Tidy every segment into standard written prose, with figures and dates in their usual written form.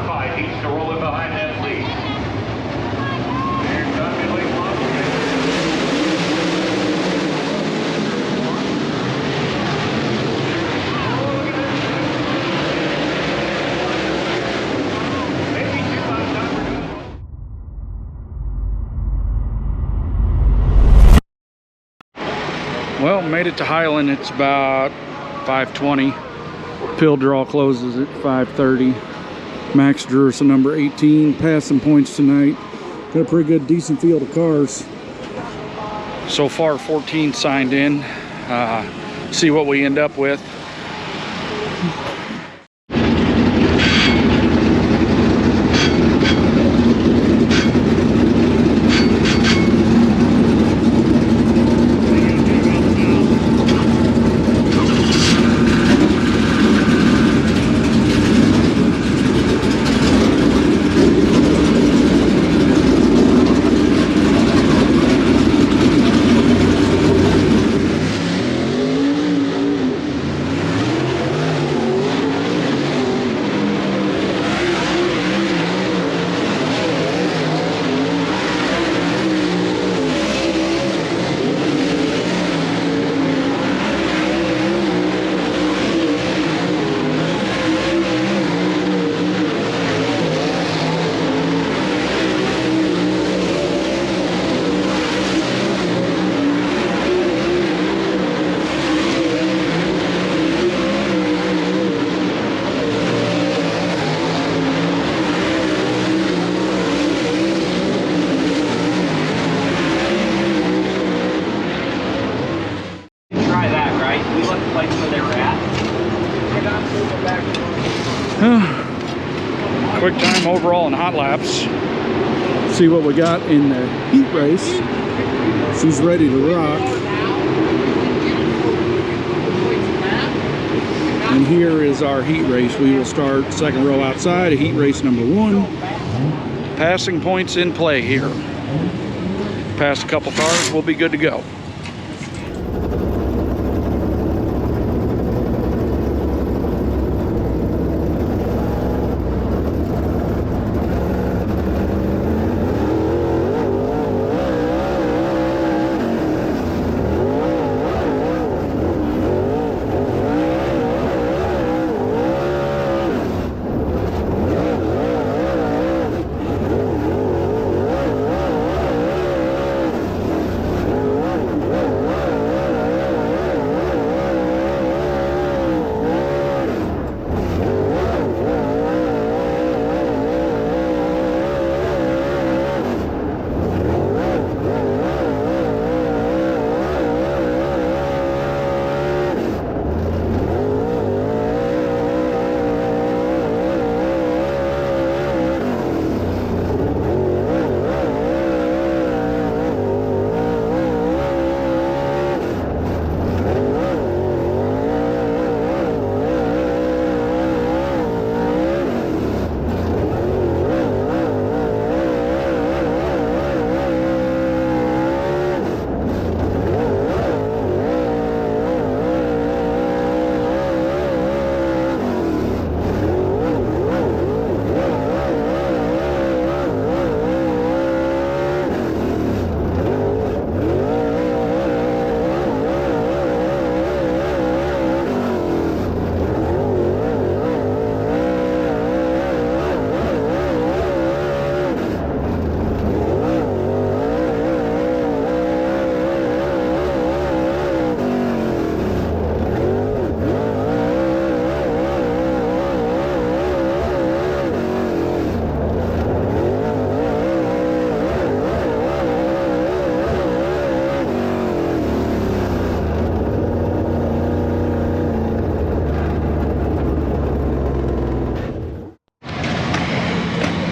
top 5 heats to roll in behind that lead. Here comes the late model. Well, made it to Highland. It's about 5:20. Pill draw closes at 5:30. Max Drursa, number 18, passing points tonight. Got a pretty good, decent field of cars. So far, 14 signed in. See what we end up with. Quick time overall in hot laps. See what we got in the heat race. She's ready to rock. And here is our heat race. We will start second row outside, heat race number 1. Passing points in play here. Pass a couple cars, we'll be good to go.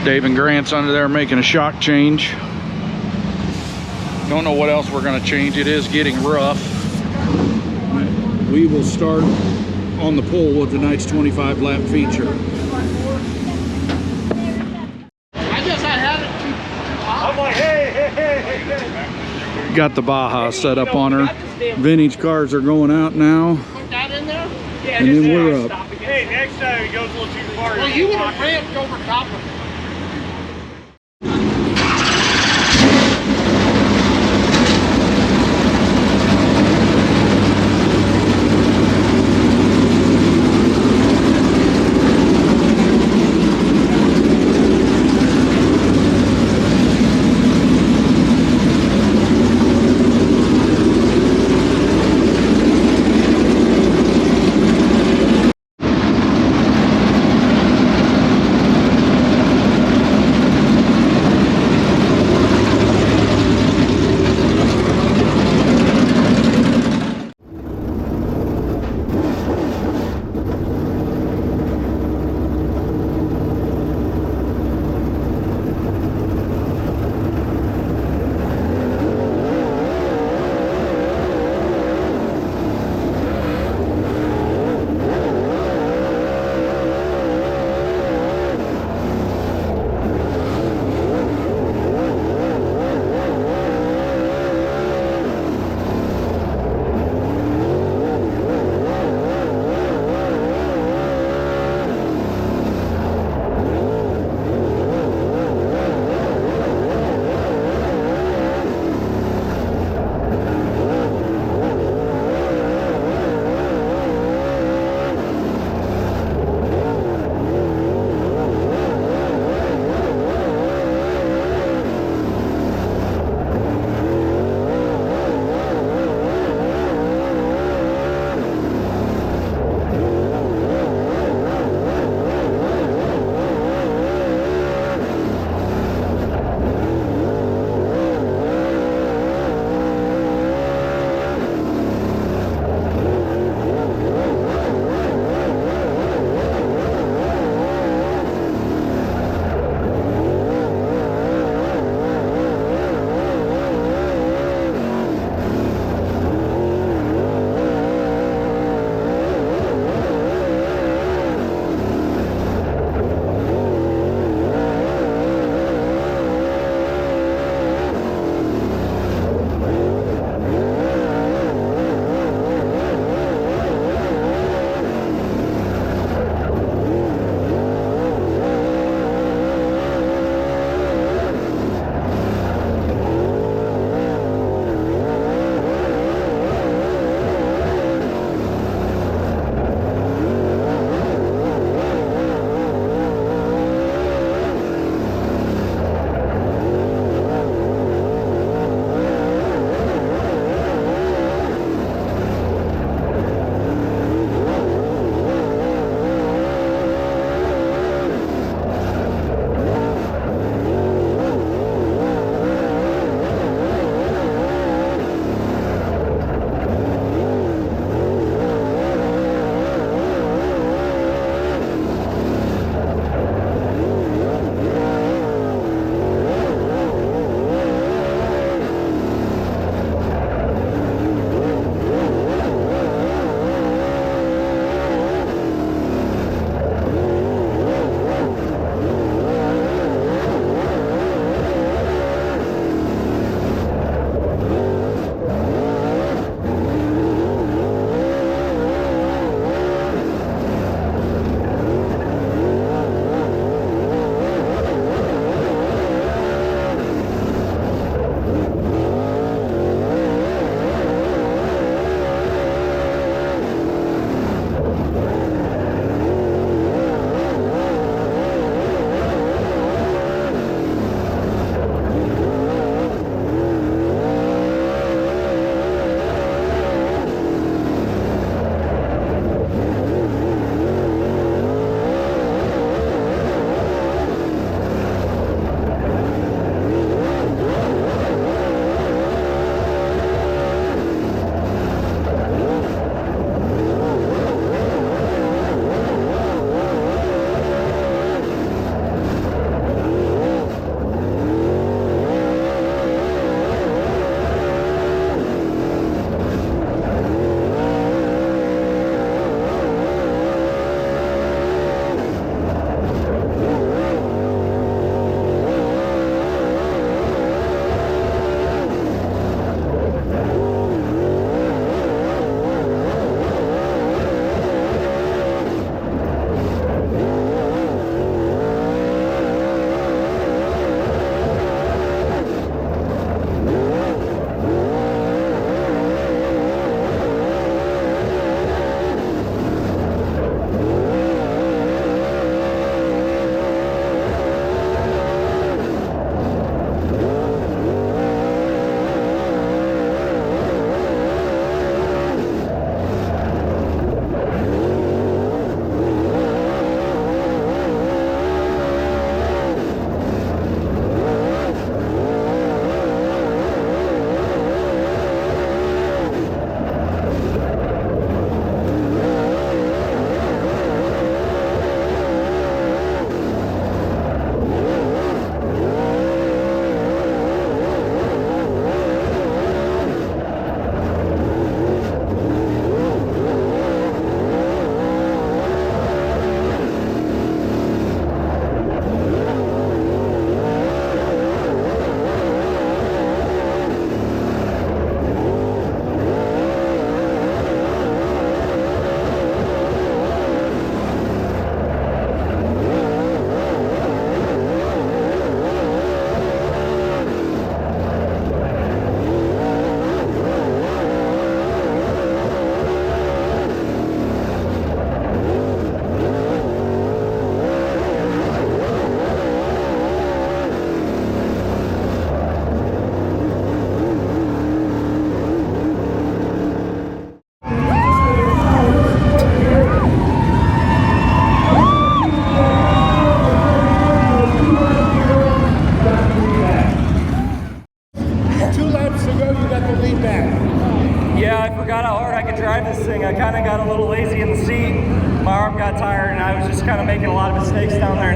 Dave and Grant's under there making a shock change. Don't know what else we're going to change. It is getting rough. We will start on the pole with tonight's 25 lap feature. I guess I had it too hot. I'm like, hey. Got the Baja set up on her. Vintage cars are going out now. Put that in there? Yeah, and then we're up. Hey, next time he goes a little too far. Well, you would have ramped over top of it.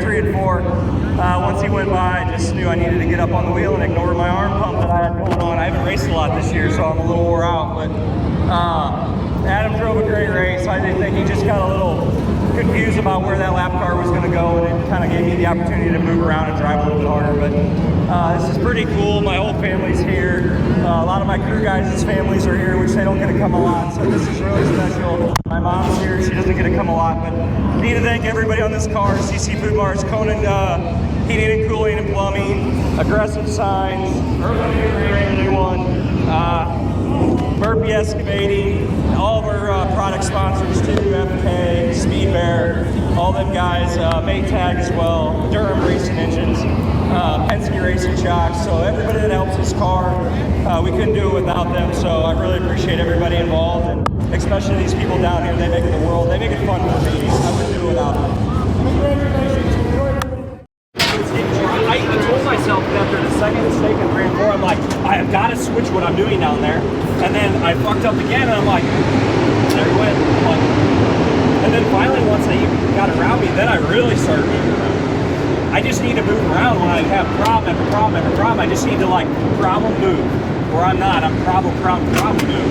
3 and 4. Once he went by, I just knew I needed to get up on the wheel and ignore my arm pump that I had going on. I haven't raced a lot this year, so I'm a little wore out, but Adam drove a great race. I think he just got a little confused about where that lap car was going to go, and it kind of gave me the opportunity to move around and drive a little bit harder. But this is pretty cool. My whole family's here. A lot of my crew guys' families are here, which they don't get to come a lot, so this is really special. My mom's here. She doesn't get to come a lot, but I need to thank everybody on this car: CC Food Mars, Conan Heating and Cooling and Plumbing, Aggressive Signs, Urban Everyone, Burpee Excavating, all of our product sponsors too, FK, Speed Bear, all them guys, Maytag as well, Durham Racing Engines, Penske Racing Shocks. So everybody that helps this car, we couldn't do it without them. So I really appreciate everybody involved, and especially these people down here. They make it the world. They make it fun for me. I wouldn't do it without them. I told myself that after the second mistake in 3 and 4, I'm like, I have got to switch what I'm doing down there. And then I fucked up again, and I'm like, there you went. And then finally, once they got around me, then I really started moving around. I just need to move around when I have problem after problem after problem. I just need to like problem move. Where I'm not, I'm problem move.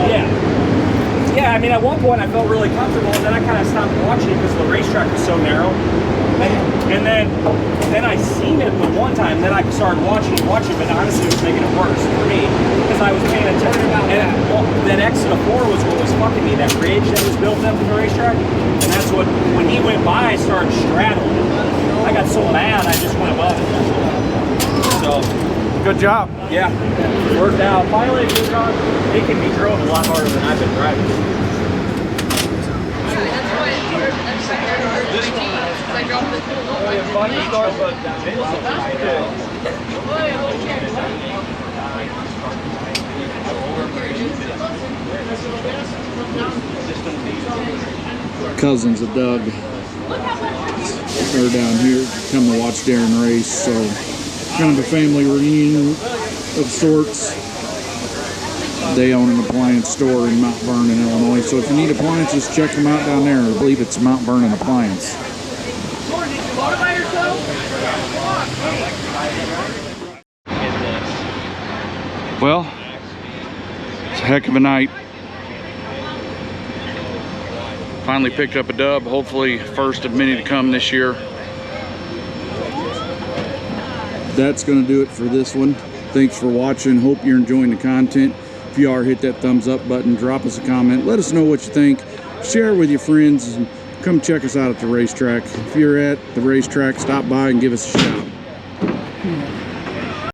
Yeah. Yeah, I mean, at one point I felt really comfortable, and then I kind of stopped watching because the racetrack was so narrow. And then I seen it the one time, then I started watching, but honestly it was making it worse for me because I was paying attention. And that exit of 4 was what was fucking me, that ridge that was built up in the racetrack. And that's what, when he went by, I started straddling. I got so mad, I just went above it. So, Good job. yeah, worked out. Finally, this car, it can be drove a lot harder than I've been driving. Cousins of Doug are down here, come to watch Daryn race, so kind of a family reunion of sorts. They own an appliance store in Mount Vernon, Illinois, so if you need appliances, check them out down there. I believe it's Mount Vernon Appliance. Well, it's a heck of a night. Finally picked up a dub, hopefully first of many to come this year. That's going to do it for this one. Thanks for watching. Hope you're enjoying the content. If you are, hit that thumbs up button, drop us a comment, let us know what you think, share with your friends, and come check us out at the racetrack. If you're at the racetrack, stop by and give us a shout.